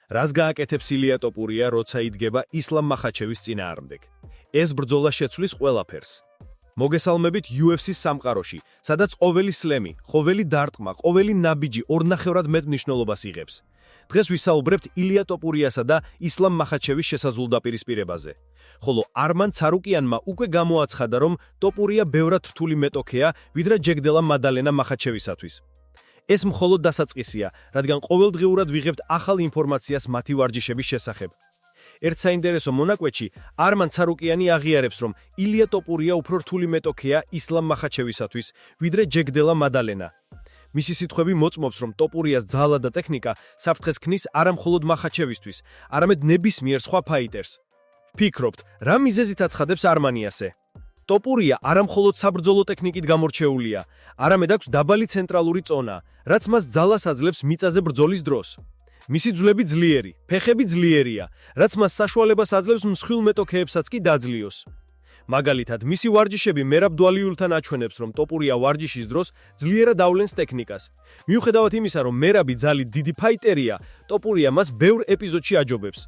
რას გააკეთებს ილია ტოპურია, როცა იდგება ისლამ მახაჩევის წინააღმდეგ? ეს ბრძოლა შეცვლის ყველაფერს. მოგესალმებით UFC-ს სამყაროში, სადაც ყოველი სლემი, ყოველი დარტყმა, ყოველი ნაბიჯი ორნახევრად მეტ მნიშვნელობას იღებს. დღეს ვისაუბრებთ ილია ტოპურიასა და ისლამ მახაჩევის შესაძლო დაპირისპირებაზე. ხოლო არმან ცარუკიანმა უკვე გამოაცხადა, რომ ტოპურია ბევრად რთული მეტოქეა, ვიდრე ჯეგდელა მადალენა მახაჩევისათვის. ეს მხოლოდ დასაწყისია, რადგან ყოველდღიურად ვიღებთ ახალ ინფორმაციას მათი ვარჯიშების შესახებ. ერთ საინტერესო მონაკვეთში არმან ცარუკიანი აღიარებს, რომ ილია ტოპურია უფრო რთული მეტოქეა ისლამ მახაჩევისათვის, ვიდრე ჯეგდელა მადალენა. მისი სიტყვები მოწმობს, რომ ტოპურიას ძალა და ტექნიკა საფრთხეს ქმნის არა მხოლოდ მახაჩევისთვის, არამედ ნებისმიერ სხვა ფაიტერს. ვფიქრობთ, რა მიზეზით აცხადებს არმანიასე? ტოპურია არა მხოლოდ საბრძოლო ტექნიკით გამორჩეულია, არამედ აქვს დაბალი ცენტრალური წონა, რაც მას ძალას აძლევს მიწაზე ბრძოლის დროს. მისი ძვლები ძლიერი, ფეხები ძლიერია, რაც მას საშუალებას აძლევს მსხვილ მეტოქეებსაც კი დაძლიოს. მაგალითად, მისი ვარჯიშები მერაბ დვალიულთან აჩვენებს, რომ ტოპურია ვარჯიშის დროს ძლიერად ავლენს ტექნიკას. მიუხედავად იმისა, რომ მერაბი ძალით დიდი ფაიტერია, ტოპურია მას ბევრ ეპიზოდში აჯობებს.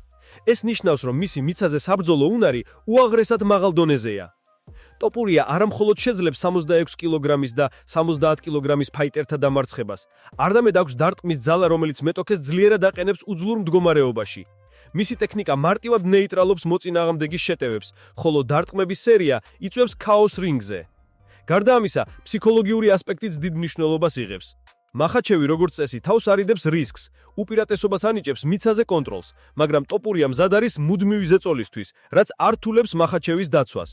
ეს ნიშნავს, რომ მისი მიწაზე საბრძოლო უნარი უაღრესად მაღალ დონეზეა. ტოპურია არა მხოლოდ შეძლებს 66 კილოგრამის და 70 კილოგრამის ფაიტერთა დამარცხებას, არამედ აქვს დარტყმის ძალა, რომელიც მეტოქეს ძლიერად აყენებს უძლურ მდგომარეობაში. მისი ტექნიკა მარტივად ნეიტრალობს მოწინააღმდეგის შეტევებს, ხოლო დარტყმების სერია იწვევს ქაოს რინგზე. გარდა ამისა, ფსიქოლოგიური ასპექტიც დიდ მნიშვნელობას იღებს. მახაჩევი, როგორც წესი, თავს არიდებს რისკს, უპირატესობას ანიჭებს მიცაზე კონტროლს, მაგრამ ტოპურია მზად არის მუდმივი ზეწოლისთვის, რაც არ რთულებს მახაჩევის დაცვას.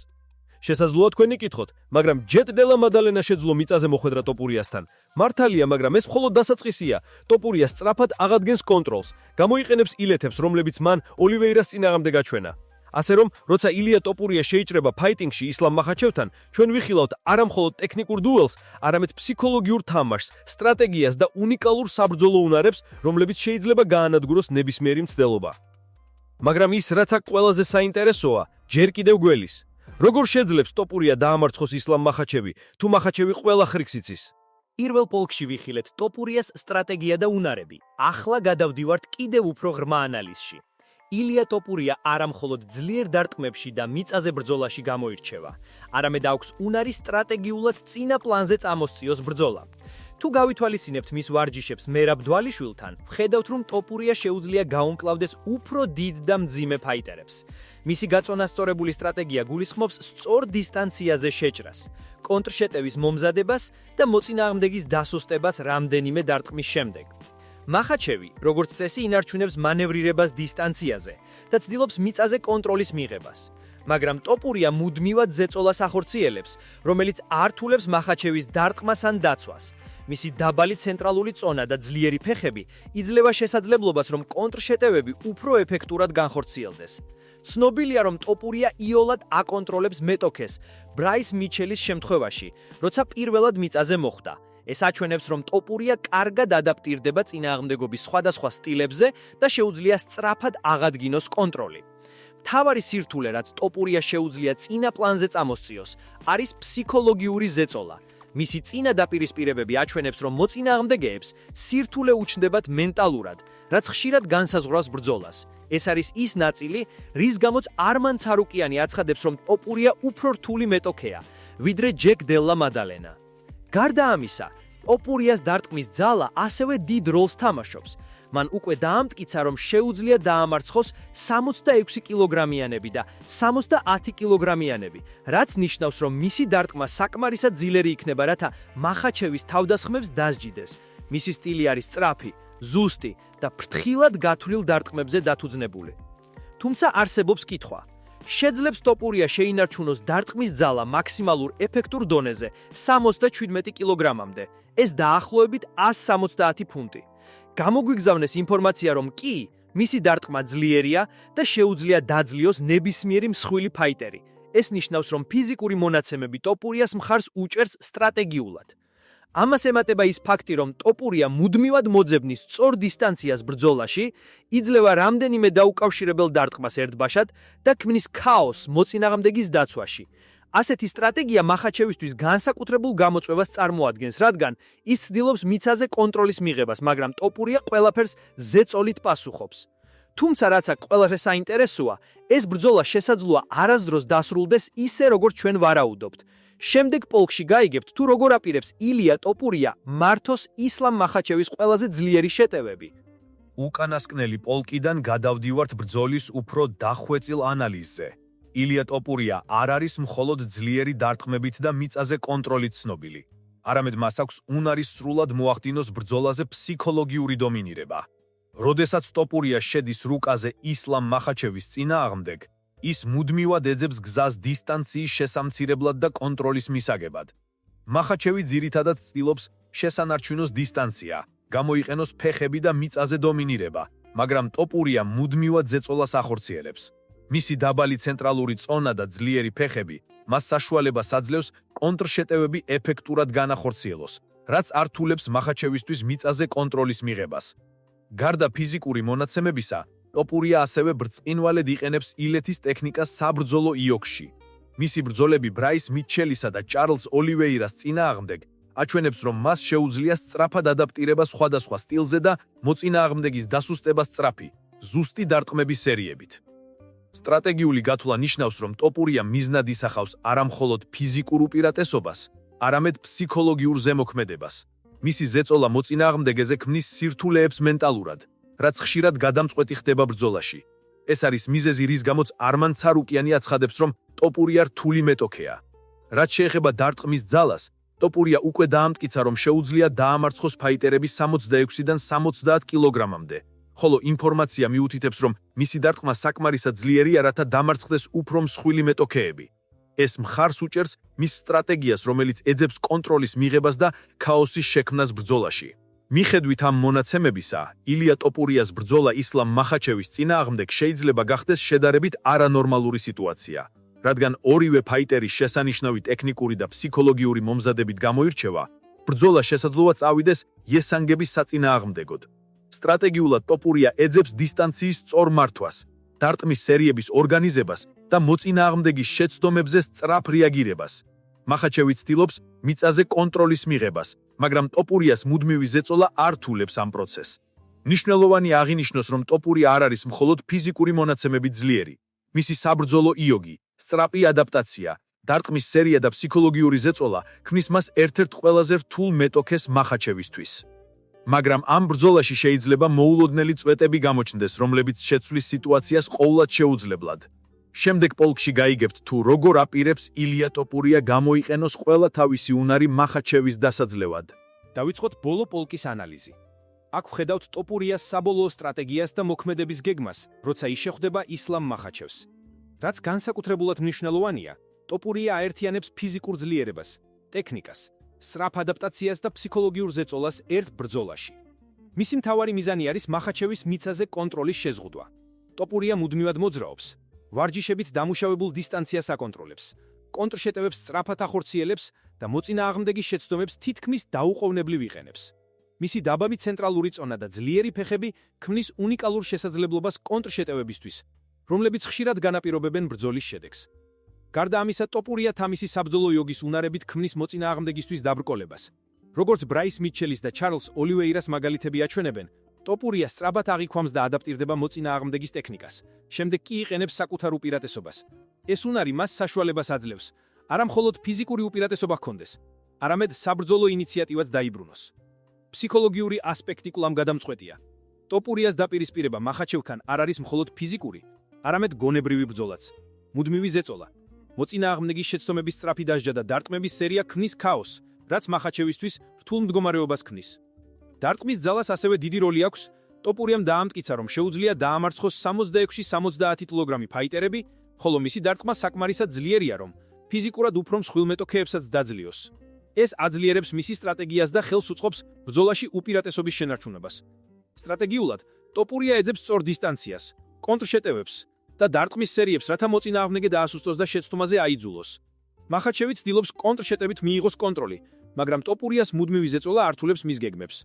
შესაძლოა თქვენი კითხოთ, მაგრამ ჯეგდელა მადალენა შეძლო მიწაზე მოხვედრა ტოპურიასთან. მართალია, მაგრამ ეს მხოლოდ დასაწყისია. ტოპურია სწრაფად აღადგენს კონტროლს, გამოიყენებს ილეთებს, რომლებიც მან ოლივეირას წინააღმდეგ აჩვენა. ასე რომ, როცა ილია ტოპურია შეიჭრება ფაიტინგში ისლამ მახაჩევთან, ჩვენ ვიხილავთ არა მხოლოდ ტექნიკურ დუელს, არამედ ფსიქოლოგიურ თამაშს, სტრატეგიას და უნიკალურ საბრძოლო უნარებს, რომლებიც შეიძლება გაანადგუროს ნებისმიერი მცდელობა. მაგრამ ის, რაც აქ ყველაზე საინტერესოა, ჯერ კიდევ გველის. როგორ შეძლებს ტოპურია დაამარცხოს ისლამ მახაჩევი, თუ მახაჩევი ყველა ხრიკს იცის? პირველ პოლკში ვიხილეთ ტოპურიას სტრატეგია და უნარები. ახლა გადავდივართ კიდევ უფრო ღრმა ანალიზში. ილია ტოპურია არა მხოლოდ ძლიერ დარტყმებში და მიწაზე ბრძოლაში გამოირჩევა, არამედ აქვს უნარი სტრატეგიულად წინა პლანზე წამოსწიოს ბრძოლა. თუ გავითვალისწინებთ მის ვარჯიშებს მერაბ დვალიშვილთან, ვხედავთ, რომ ტოპურია შეუძლია გაუმკლავდეს უფრო დიდ და მძიმე ფაიტერებს. მისი გაწონასწორებული სტრატეგია გულისხმობს სწორ დისტანციაზე შეჭრას, კონტრშეტევის მომზადებას და მოწინააღმდეგის დასუსტებას რამდენიმე დარტყმის შემდეგ. მახაჩევი, როგორც წესი, ინარჩუნებს მანევრირებას დისტანციაზე და ცდილობს მიწაზე კონტროლის მიღებას. მაგრამ ტოპურია მუდმივად ზეწოლას ახორციელებს, რომელიც არ რთულებს მახაჩევის დარტყმას ან დაცვას. მისი დაბალი ცენტრალური წონა და ძლიერი ფეხები იძლევა შესაძლებლობას, რომ კონტრშეტევები უფრო ეფექტურად განხორციელდეს. ცნობილია, რომ ტოპურია იოლად აკონტროლებს მეტოქეს ბრაის მიჩელის შემთხვევაში, როცა პირველად მიწაზე მოხვდა. ეს აჩვენებს, რომ ტოპურია კარგად ადაპტირდება წინააღმდეგობის სხვადასხვა სტილებზე და შეუძლია სწრაფად აღადგინოს კონტროლი. მთავარი სირთულე, რაც ტოპურია შეუძლია წინა პლანზე წამოსწიოს, არის ფსიქოლოგიური ზეწოლა. მისი წინა დაპირისპირებები აჩვენებს, რომ მოწინააღმდეგეებს სირთულე უჩნდებათ მენტალურად, რაც ხშირად განსაზღვრავს ბრძოლას. ეს არის ის ნაწილი, რის გამოც არმან ცარუკიანი აცხადებს, რომ ტოპურია უფრო რთული მეტოქეა, ვიდრე ჯეგდელა მადალენა. გარდა ამისა, ტოპურიას დარტყმის ძალა ასევე დიდ როლს თამაშობს. მან უკვე დაამტკიცა, რომ შეუძლია დაამარცხოს 66 კილოგრამიანები და 70 კილოგრამიანები, რაც ნიშნავს, რომ მისი დარტყმა საკმარისად ძლიერი იქნება, რათა მახაჩევის თავდასხმებს დასჯიდეს. მისი სტილი არის სწრაფი, ზუსტი და ფრთხილად გათვლილ დარტყმებზე დათუძნებული. თუმცა არსებობს კითხვა. შეძლებს ტოპურია შეინარჩუნოს დარტყმის ძალა მაქსიმალურ ეფექტურ დონეზე 77 კილოგრამამდე, ეს დაახლოებით 170 ფუნტი. გამოგვიგზავნეს ინფორმაცია, რომ კი, მისი დარტყმა ძლიერია და შეუძლია დაძლიოს ნებისმიერი მსხვილი ფაიტერი. ეს ნიშნავს, რომ ფიზიკური მონაცემები ტოპურიას მხარს უჭერს სტრატეგიულად. ამას ემატება ის ფაქტი, რომ ტოპურია მუდმივად მოძებნის სწორ დისტანციას ბრძოლაში, იძლევა რამდენიმე დაუკავშირებელ დარტყმას ერთბაშად და ქმნის ქაოსს მოწინააღმდეგის დაცვაში. ასეთი სტრატეგია მახაჩევისთვის განსაკუთრებულ გამოწვევას წარმოადგენს, რადგან ის ცდილობს მიცაზე კონტროლის მიღებას, მაგრამ ტოპურია ყველაფერს ზეწოლით პასუხობს. თუმცა რაც აქ ყველაზე საინტერესოა, ეს ბრძოლა შესაძლოა არასდროს დასრულდეს ისე, როგორც ჩვენ ვარაუდობთ. შემდეგ პოლკში გაიგებთ, თუ როგორ აპირებს ილია ტოპურია მართოს ისლამ მახაჩევის ყველაზე ძლიერი შეტევები. უკანასკნელი პოლკიდან გადავდივართ ბრძოლის უფრო დახვეწილ ანალიზზე. ილია ტოპურია არ არის მხოლოდ ძლიერი დარტყმებით და მიწაზე კონტროლით ცნობილი. არამედ მას აქვს უნარის სრულად მოახდინოს ბრძოლაზე ფსიქოლოგიური დომინირება. როდესაც ტოპურია შედის რუკაზე ისლამ მახაჩევის წინააღმდეგ, ის მუდმივად ეძებს გზას დისტანციის შესამცირებლად და კონტროლის მისაგებად. მახაჩევი ძირითადად ცდილობს შესანარჩუნოს დისტანცია, გამოიყენოს ფეხები და მიწაზე დომინირება, მაგრამ ტოპურია მუდმივად ზეწოლას ახორციელებს. მისი დაბალი ცენტრალური წონა და ძლიერი ფეხები მას საშუალებას აძლევს კონტრშეტევები ეფექტურად განახორციელოს, რაც ართულებს მახაჩევისთვის მიწაზე კონტროლის მიღებას. გარდა ფიზიკური მონაცემებისა, ტოპურია ასევე ბრწყინვალედ იყენებს ილეთის ტექნიკას საბრძოლო იოქში. მისი ბრძოლები ბრაის მიტჩელისა და ჩარლზ ოლივეირას წინააღმდეგ აჩვენებს, რომ მას შეუძლია სწრაფად ადაპტირება სხვადასხვა სტილზე და მოწინააღმდეგის დასუსტება სწრაფი, ზუსტი დარტყმების სერიებით. სტრატეგიული გათვლა ნიშნავს, რომ ტოპურია მიზნად ისახავს არა მხოლოდ ფიზიკურ უპირატესობას, არამედ ფსიქოლოგიურ ზემოქმედებას. მისი ზეწოლა მოწინააღმდეგეზე ქმნის სირთულეებს მენტალურად, რაც ხშირად გადამწყვეტი ხდება ბრძოლაში. ეს არის მიზეზი, რის გამოც არმან ცარუკიანი აცხადებს, რომ ტოპურია რთული მეტოქეა. რაც შეეხება დარტყმის ძალას, ტოპურია უკვე დაამტკიცა, რომ შეუძლია დაამარცხოს ფაიტერები 66-დან 70 კილოგრამამდე. ხოლო ინფორმაცია მიუთითებს, რომ მისი დარტყმა საკმარისად ძლიერია, რათა დამარცხდეს უფრო მსხვილი მეტოქეები. ეს მხარს უჭერს მის სტრატეგიას, რომელიც ეძებს კონტროლის მიღებას და ქაოსის შექმნას ბრძოლაში. მიხედვით ამ მონაცემებისა, ილია ტოპურიას ბრძოლა ისლამ მახაჩევის წინააღმდეგ შეიძლება გახდეს შედარებით არანორმალური სიტუაცია, რადგან ორივე ფაიტერი შესანიშნავი ტექნიკური და ფსიქოლოგიური მომზადებით გამოირჩევა, ბრძოლა შესაძლოა წავიდეს იესანგების საწინააღმდეგოდ. სტრატეგიულად ტოპურია ეძებს დისტანციის სწორ მართვას, დარტყმის სერიების ორგანიზებას და მოწინააღმდეგის შეცდომებზე სწრაფ რეაგირებას. მახაჩევი ცდილობს მიწაზე კონტროლის მიღებას, მაგრამ ტოპურიას მუდმივი ზეწოლა არ თულებს ამ პროცესს. მნიშვნელოვანი აღინიშნოს, რომ ტოპურია არ არის მხოლოდ ფიზიკური მონაცემებით ძლიერი. მისი საბრძოლო იოგი, სწრაფი ადაპტაცია, დარტყმის სერია და ფსიქოლოგიური ზეწოლა ქმნის მას ერთ-ერთ ყველაზე რთულ მეტოქეს მახაჩევისთვის. მაგრამ ამ ბრძოლაში შეიძლება მოულოდნელი წვეტები გამოჩნდეს, რომლებიც შეცვლის სიტუაციას ყოვლად შეუძლებლად. შემდეგ პოლკში გაიგებთ, თუ როგორ აპირებს ილია ტოპურია გამოიყენოს ყველა თავისი უნარი მახაჩევის დასაძლევად. დავიწყოთ ბოლო პოლკის ანალიზი. აქ ვხედავთ ტოპურიას საბოლოო სტრატეგიას და მოქმედების გეგმას, როცა ის შეხვდება ისლამ მახაჩევს. რაც განსაკუთრებულად მნიშვნელოვანია, ტოპურია აერთიანებს ფიზიკურ ძლიერებას, ტექნიკას, სწრაფ ადაპტაციას და ფსიქოლოგიურ ზეწოლას ერთ ბრძოლაში. მისი მთავარი მიზანი არის მახაჩევის მიწაზე კონტროლის შეზღუდვა. ტოპურია მუდმივად მოძრაობს, ვარჯიშებით დამუშავებულ დისტანციას აკონტროლებს, კონტრშეტევებს სწრაფად ახორციელებს და მოწინააღმდეგის შეცდომებს თითქმის დაუყოვნებლივ იყენებს. მისი დაბალი ცენტრალური წონა და ძლიერი ფეხები ქმნის უნიკალურ შესაძლებლობას კონტრშეტევებისთვის, რომლებიც ხშირად განაპირობებენ ბრძოლის შედეგს. გარდა ამისა, ტოპურია თამისი საბრძოლო იოგის უნარებით ქმნის მოწინააღმდეგისთვის დაბრკოლებას. როგორც ბრაის მიტჩელის და ჩარლზ ოლივეირას მაგალითები აჩვენებენ, ტოპურია სწრაფად აღიქვამს და ადაპტირდება მოწინააღმდეგის ტექნიკას. შემდეგ კი იყენებს საკუთარ უპირატესობას. ეს უნარი მას საშუალებას აძლევს, არა მხოლოდ ფიზიკური უპირატესობა ჰქონდეს, არამედ საბრძოლო ინიციატივაც დაიბრუნოს. ფსიქოლოგიური ასპექტი კვლავ გადამწყვეტია. ტოპურიას დაპირისპირება მახაჩევთან არ არის მხოლოდ ფიზიკური, არამედ გონებრივი ბრძოლაც. მუდმივი ზეწოლა, მოწინააღმდეგის შეცდომების სწრაფი დასჯა და დარტყმების სერია ქმნის ქაოსს, რაც მახაჩევისთვის რთულ მდგომარეობას ქმნის. დარტყმის ძალას ასევე დიდი როლი აქვს. ტოპურიამ დაამტკიცა, რომ შეუძლია დაამარცხოს 66-70 კილოგრამი ფაიტერები, ხოლო მისი დარტყმა საკმარისად ძლიერია, რომ ფიზიკურად უფრო მსხვილ მეტოქეებსაც დაძლიოს. ეს აძლიერებს მისი სტრატეგიას და ხელს უწყობს ბრძოლაში უპირატესობის შენარჩუნებას. სტრატეგიულად, ტოპურია ეძებს სწორ დისტანციას, კონტრშეტევებს და დარტყმის სერიებს, რათა მოწინააღმდეგე დაასუსტოს და შეცდომაზე აიძულოს. მახაჩევი ცდილობს კონტრშეტევით მიიღოს კონტროლი, მაგრამ ტოპურიას მუდმივი ზეწოლა ართულებს მის გეგმებს.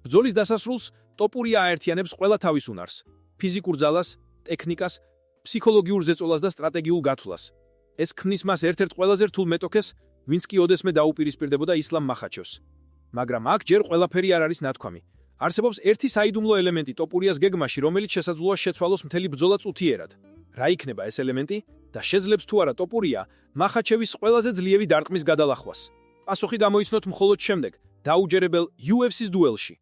ბრძოლის დასასრულს ტოპურია აერთიანებს ყველა თავის უნარს: ფიზიკურ ძალას, ტექნიკას, ფსიქოლოგიურ ზეწოლას და სტრატეგიულ გათვლას. ეს ქმნის მას ერთ-ერთ ყველაზე რთულ მეტოქეს, ვინც კი ოდესმე დაუპირისპირდებოდა ისლამ მახაჩევს. მაგრამ აქ ჯერ ყველაფერი არ არის ნათქვამი. არსებობს ერთი საიდუმლო ელემენტი ტოპურიას გეგმაში, რომელიც შესაძლოა შეცვალოს მთელი ბრძოლა წუთიერად. რა იქნება ეს ელემენტი და შეძლებს თუ არა ტოპურია მახაჩევის ყველაზე ძლიერი დარტყმის გადალახვას? პასუხი გამოიცნოთ მხოლოდ შემდეგ, დაუჯერებელ UFC-ს დუელში.